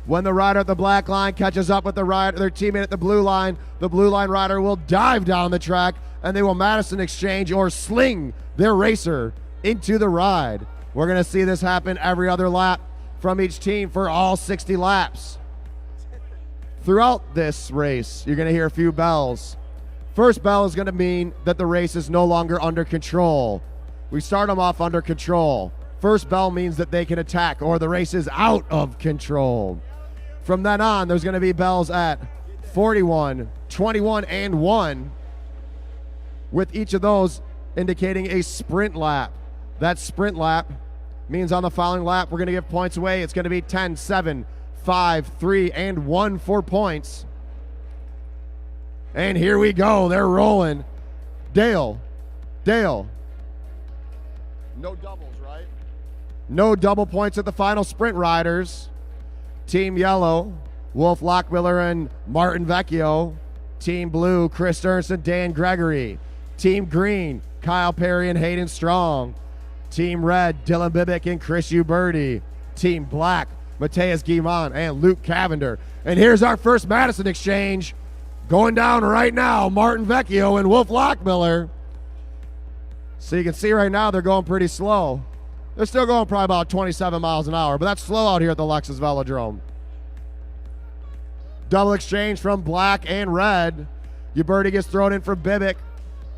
When the rider at the black line catches up with their teammate at the blue line rider will dive down the track, and they will Madison exchange or sling their racer into the ride. We're going to see this happen every other lap from each team for all 60 laps. Throughout this race, you're going to hear a few bells. First bell is going to mean that the race is no longer under control. We start them off under control. First bell means that they can attack or the race is out of control. From then on, there's going to be bells at 41, 21, and 1, with each of those indicating a sprint lap. That sprint lap means on the following lap, we're going to give points away. It's going to be 10, 7, 5, 3, and 1 for points. And here we go. They're rolling. Dale. No doubles, right? No double points at the final sprint riders. Team Yellow, Wolf Lockmiller and Martin Vecchio. Team Blue, Chris Ernst and Dan Gregory. Team Green, Kyle Perry and Hayden Strong. Team Red, Dylan Bibick and Chris Uberti. Team Black, Mateus Guimont and Luke Cavender. And here's our first Madison exchange. Going down right now, Martin Vecchio and Wolf Lockmiller. So you can see right now they're going pretty slow. They're still going probably about 27 miles an hour, but that's slow out here at the Lexus Velodrome. Double exchange from Black and Red. Uberti gets thrown in from Bibick.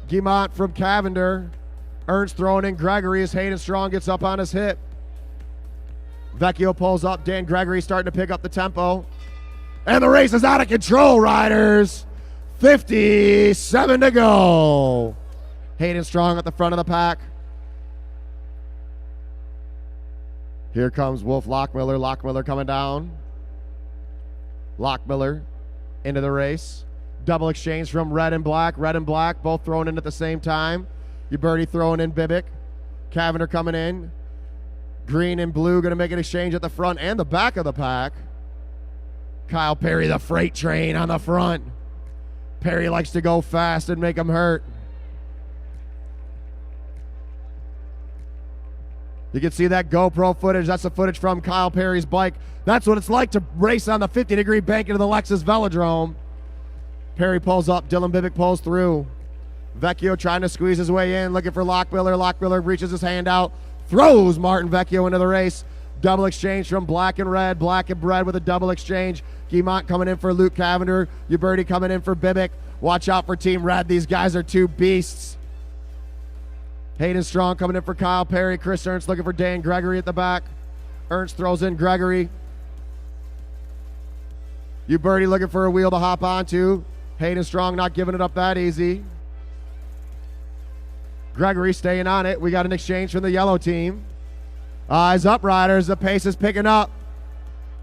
Guimont from Cavender. Ernst throwing in Gregory as Hayden Strong gets up on his hip. Vecchio pulls up. Dan Gregory starting to pick up the tempo. And the race is out of control, riders. 57 to go. Hayden Strong at the front of the pack. Here comes Wolf Lockmiller. Lockmiller coming down. Lockmiller into the race. Double exchange from Red and Black. Red and Black both thrown in at the same time. Uberti throwing in Bibick. Cavender coming in. Green and Blue going to make an exchange at the front and the back of the pack. Kyle Perry, the freight train on the front. Perry likes to go fast and make them hurt. You can see that GoPro footage. That's the footage from Kyle Perry's bike. That's what it's like to race on the 50-degree bank into the Lexus Velodrome. Perry pulls up. Dylan Bibick pulls through. Vecchio trying to squeeze his way in, looking for Lockmiller. Lockmiller reaches his hand out, throws Martin Vecchio into the race. Double exchange from Black and Red. Black and Red with a double exchange. Guimont coming in for Luke Cavender. Uberti coming in for Bibick. Watch out for Team Red. These guys are two beasts. Hayden Strong coming in for Kyle Perry. Chris Ernst looking for Dan Gregory at the back. Ernst throws in Gregory. Uberti looking for a wheel to hop onto. Hayden Strong not giving it up that easy. Gregory staying on it. We got an exchange from the yellow team. Eyes up, riders. The pace is picking up.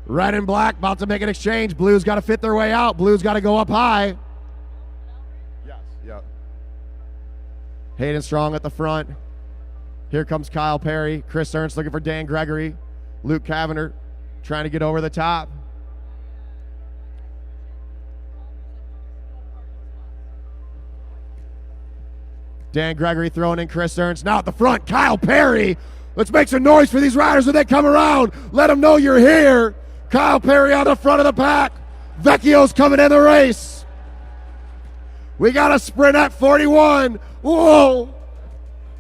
Red and Black about to make an exchange. Blue's got to fit their way out. Blue's got to go up high. Yes, yep. Hayden Strong at the front. Here comes Kyle Perry. Chris Ernst looking for Dan Gregory. Luke Cavender trying to get over the top. Dan Gregory throwing in Chris Ernst. Now at the front, Kyle Perry. Let's make some noise for these riders when they come around. Let them know you're here. Kyle Perry on the front of the pack. Vecchio's coming in the race. We got a sprint at 41. Whoa.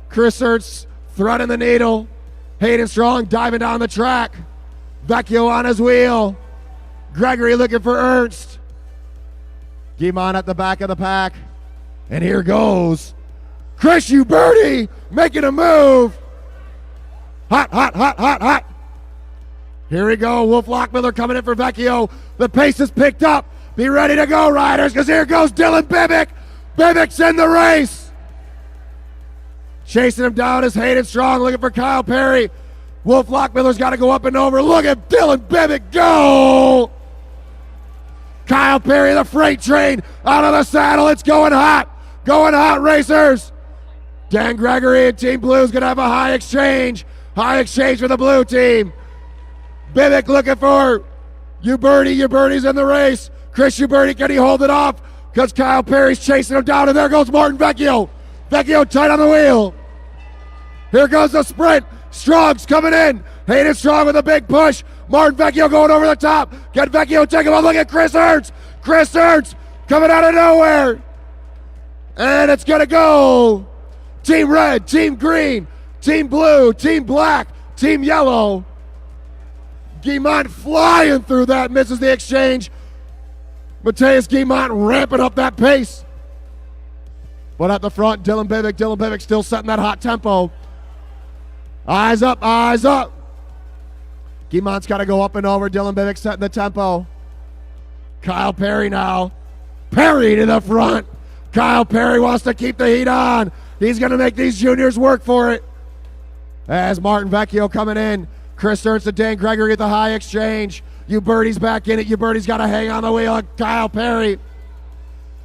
Chris Ernst threading the needle. Hayden Strong diving down the track. Vecchio on his wheel. Gregory looking for Ernst. Guimont at the back of the pack. And here goes Chris Uberti making a move. Hot. Here we go. Wolf Lockmiller coming in for Vecchio. The pace is picked up. Be ready to go, riders, because here goes Dylan Bibick. Bibick's in the race. Chasing him down is Hayden Strong looking for Kyle Perry. Wolf Lockmiller's got to go up and over. Look at Dylan Bibick go. Kyle Perry, the freight train, out of the saddle. It's going hot. Going hot, racers. Dan Gregory and Team Blue is going to have a high exchange. High exchange for the blue team. Bibick looking for Uberti. Uberti's in the race. Chris Uberti, can he hold it off? Because Kyle Perry's chasing him down, and there goes Martin Vecchio. Vecchio tight on the wheel. Here goes the sprint. Strong's coming in. Hayden Strong with a big push. Martin Vecchio going over the top. Get Vecchio, take him up. Look at Chris Ernst. Chris Ernst coming out of nowhere. And it's going to go. Team red, team green, team blue, team black, team yellow. Guimont flying through that, misses the exchange. Mateus Guimont ramping up that pace. But at the front, Dylan Bibick still setting that hot tempo. Eyes up, eyes up. Guimont's got to go up and over. Dylan Bibick setting the tempo. Kyle Perry now. Perry to the front. Kyle Perry wants to keep the heat on. He's going to make these juniors work for it. As Martin Vecchio coming in. Chris Ernst and Dan Gregory at the high exchange. Uberti's back in it. Uberti's got to hang on the wheel of Kyle Perry.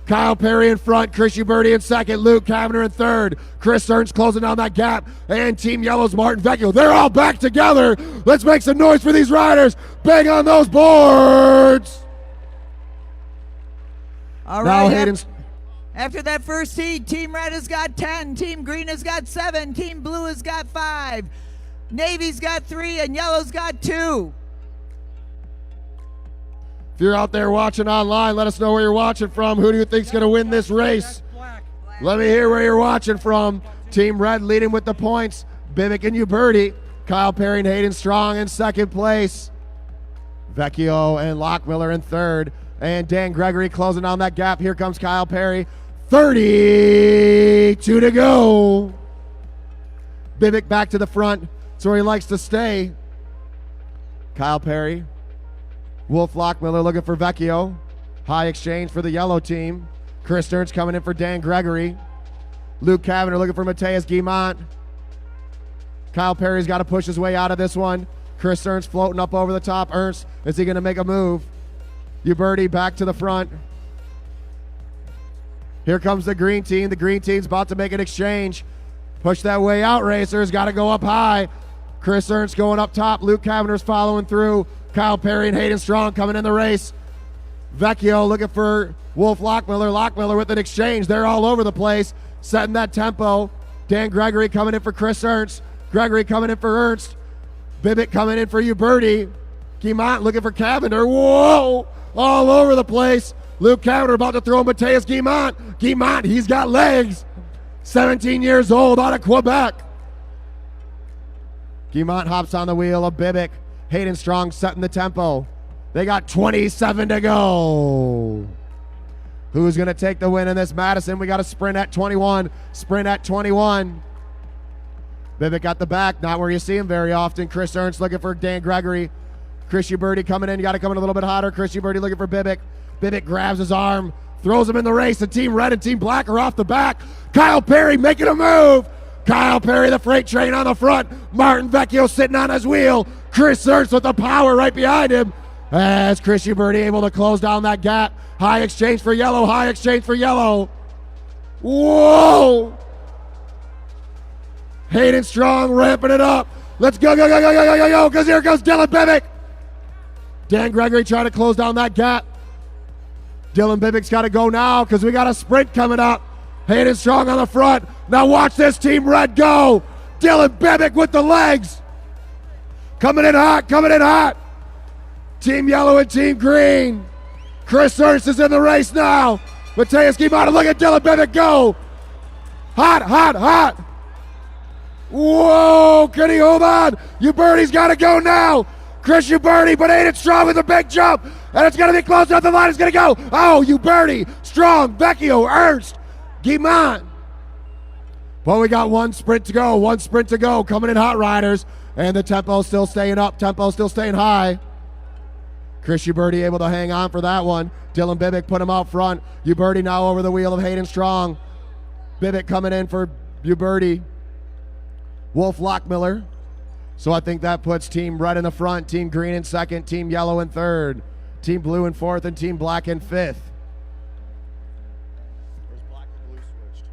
Kyle Perry in front, Chris Uberti in second, Luke Kavanagh in third. Chris Ernst closing down that gap, and Team Yellow's Martin Vecchio. They're all back together. Let's make some noise for these riders. Bang on those boards. All now right, Hayden's... After that first heat, Team Red has got 10, Team Green has got 7, Team Blue has got 5, Navy's got 3, and Yellow's got 2. If you're out there watching online, let us know where you're watching from. Who do you think's going to win this race? Let me hear where you're watching from. Team Red leading with the points. Bibick and Uberti. Kyle Perry and Hayden Strong in second place. Vecchio and Lockmiller in third. And Dan Gregory closing down that gap. Here comes Kyle Perry. 32 to go. Bibick back to the front. That's where he likes to stay. Kyle Perry. Wolf Lockmiller looking for Vecchio. High exchange for the yellow team. Chris Ernst coming in for Dan Gregory. Luke Kavanagh looking for Mateus Guimont. Kyle Perry's got to push his way out of this one. Chris Ernst floating up over the top. Ernst, is he going to make a move? Uberti back to the front. Here comes the green team. The green team's about to make an exchange. Push that way out, racers. Got to go up high. Chris Ernst going up top. Luke Kavanagh's following through. Kyle Perry and Hayden Strong coming in the race. Vecchio looking for Wolf Lockmiller. Lockmiller with an exchange. They're all over the place, setting that tempo. Dan Gregory coming in for Chris Ernst. Gregory coming in for Ernst. Bibick coming in for Uberti. Guimont looking for Cavender. Whoa! All over the place. Luke Kavanagh about to throw Mateus Guimont. Guimont, he's got legs. 17 years old out of Quebec. Guimont hops on the wheel of Bibick. Hayden Strong setting the tempo. They got 27 to go. Who's going to take the win in this, Madison? We got a sprint at 21. Sprint at 21. Bibick got the back, not where you see him very often. Chris Ernst looking for Dan Gregory. Chris Uberti coming in. You got to come in a little bit hotter. Chris Uberti looking for Bibick. Bibick grabs his arm, throws him in the race. The Team Red and Team Black are off the back. Kyle Perry making a move. Kyle Perry, the freight train on the front. Martin Vecchio sitting on his wheel. Chris Ernst with the power right behind him. As Chris Uberti able to close down that gap. High exchange for yellow. High exchange for yellow. Whoa! Hayden Strong ramping it up. Let's go, go, go, go, go, go, go, go, because here goes Dylan Bibick. Dan Gregory trying to close down that gap. Dylan Bibick's got to go now because we got a sprint coming up. Hayden Strong on the front. Now watch this Team Red go. Dylan Bibick with the legs. Coming in hot, coming in hot. Team Yellow and Team Green. Chris Ernst is in the race now. Mateus Guimont, look at Dylan Bibick go. Hot, hot, hot. Whoa, can he hold on? Uberti's got to go now. Chris Uberti, but Hayden Strong with a big jump. And it's going to be close up the line. It's going to go. Oh, Uberti, Strong, Vecchio, Ernst, Guimont. Well, we got one sprint to go. One sprint to go. Coming in hot, riders. And the tempo still staying up. Tempo still staying high. Chris Uberti able to hang on for that one. Dylan Bibick put him out front. Uberti now over the wheel of Hayden Strong. Bibick coming in for Uberti. Wolf Lockmiller. So I think that puts Team Red in the front, Team Green in second, Team Yellow in third, Team Blue in fourth, and Team Black in fifth. Where's black and blue switched?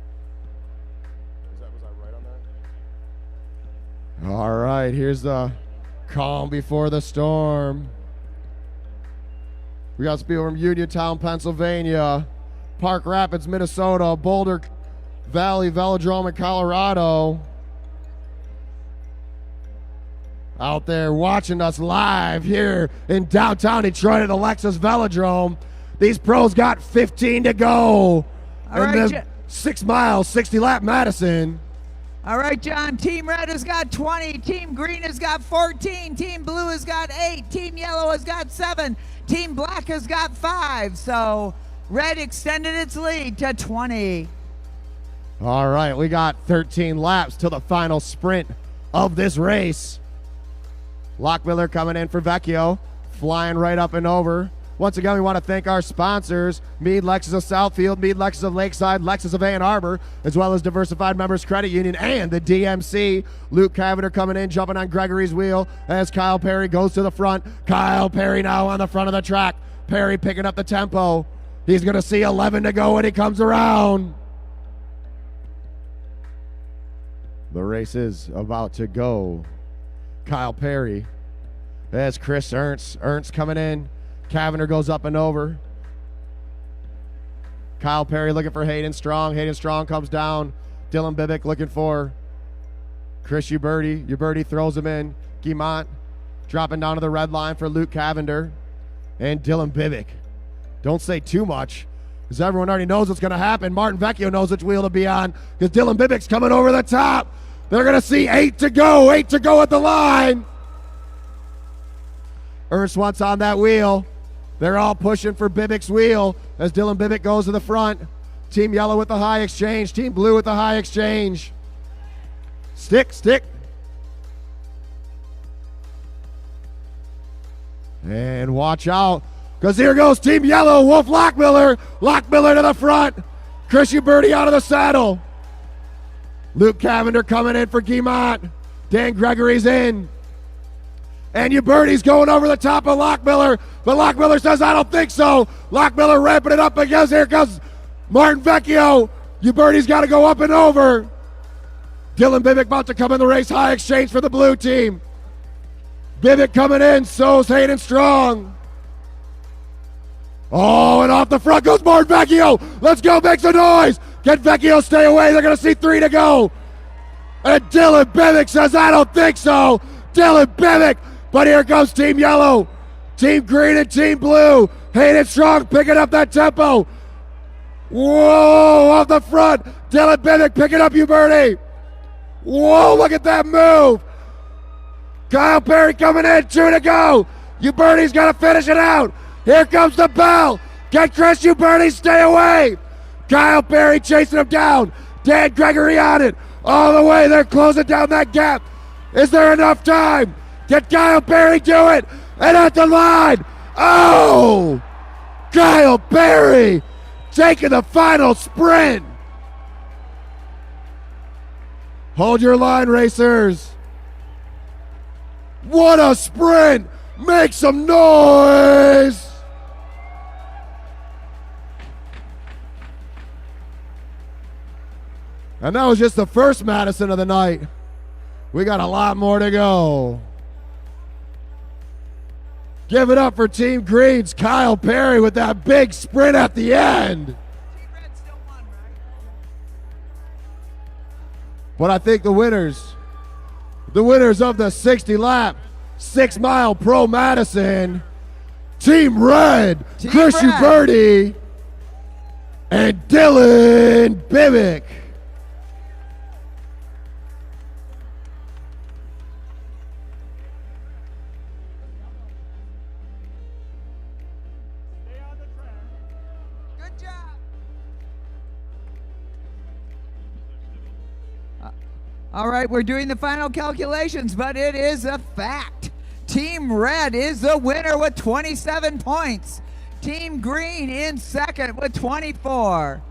Was I right on that? All right, here's the calm before the storm. We got some people from Uniontown, Pennsylvania, Park Rapids, Minnesota, Boulder Valley Velodrome in Colorado, out there watching us live here in downtown Detroit at the Lexus Velodrome. These pros got 15 to go. All right, the 6 miles, 60 lap Madison. All right, John. Team Red has got 20. Team Green has got 14. Team Blue has got 8. Team Yellow has got 7. Team Black has got 5. So Red extended its lead to 20. All right, we got 13 laps till the final sprint of this race. Lockmiller coming in for Vecchio, flying right up and over. Once again, we want to thank our sponsors, Meade Lexus of Southfield, Meade Lexus of Lakeside, Lexus of Ann Arbor, as well as Diversified Members Credit Union and the DMC. Luke Cavender coming in, jumping on Gregory's wheel as Kyle Perry goes to the front. Kyle Perry now on the front of the track. Perry picking up the tempo. He's going to see 11 to go when he comes around. The race is about to go. Kyle Perry as Chris Ernst. Ernst coming in. Cavender goes up and over. Kyle Perry looking for Hayden Strong. Hayden Strong comes down. Dylan Bibick looking for Chris Uberti. Uberti throws him in. Guimont dropping down to the red line for Luke Cavender. And Dylan Bibick. Don't say too much, because everyone already knows what's going to happen. Martin Vecchio knows which wheel to be on, because Dylan Bibick's coming over the top. They're going to see 8 to go. 8 to go at the line. Ernst wants on that wheel. They're all pushing for Bibick's wheel as Dylan Bibick goes to the front. Team Yellow with the high exchange. Team Blue with the high exchange. Stick. And watch out, because here goes Team Yellow. Wolf Lockmiller. Lockmiller to the front. Chris Uberti out of the saddle. Luke Cavender coming in for Guimont. Dan Gregory's in. And Uberti's going over the top of Lockmiller, but Lockmiller says, I don't think so. Lockmiller ramping it up because here comes Martin Vecchio. Uberti's got to go up and over. Dylan Bibick about to come in the race. High exchange for the blue team. Bibick coming in, so's Hayden Strong. Oh, and off the front goes Martin Vecchio. Let's go, make some noise. Get Vecchio, stay away. They're going to see 3 to go. And Dylan Bibick says, I don't think so. Dylan Bibick. But here comes Team Yellow, Team Green, and Team Blue. Hayden Strong picking up that tempo. Whoa, off the front. Dylan Bibick picking up Uberti. Whoa, look at that move. Kyle Perry coming in, 2 to go. Uberti's got to finish it out. Here comes the bell. Get Chris Uberti, stay away. Kyle Perry chasing him down. Dan Gregory on it. All the way, they're closing down that gap. Is there enough time? Get Kyle Perry do it, and at the line, oh! Kyle Perry taking the final sprint. Hold your line, racers. What a sprint! Make some noise! And that was just the first Madison of the night. We got a lot more to go. Give it up for Team Green's Kyle Perry with that big sprint at the end. Team Red still won, right? But I think the winners of the 60 lap, 6 mile Pro Madison, Team Red, Team Chris Red. Uberti, and Dylan Bibick. Good job. All right, we're doing the final calculations, but it is a fact. Team Red is the winner with 27 points. Team Green in second with 24.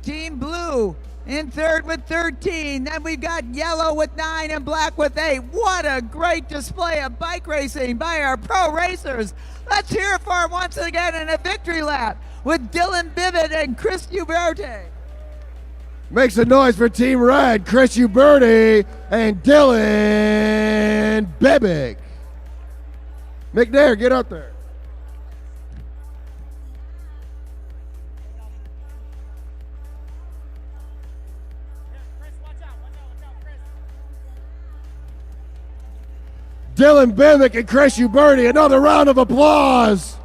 Team Blue in third with 13. Then we've got Yellow with 9 and Black with 8. What a great display of bike racing by our pro racers. Let's hear it for them once again in a victory lap with Dylan Bibick and Chris Uberti. Make some noise for Team Red, Chris Uberti and Dylan Bibick. McNair, get up there. Dylan Bivik and Chris Uberti. Another round of applause.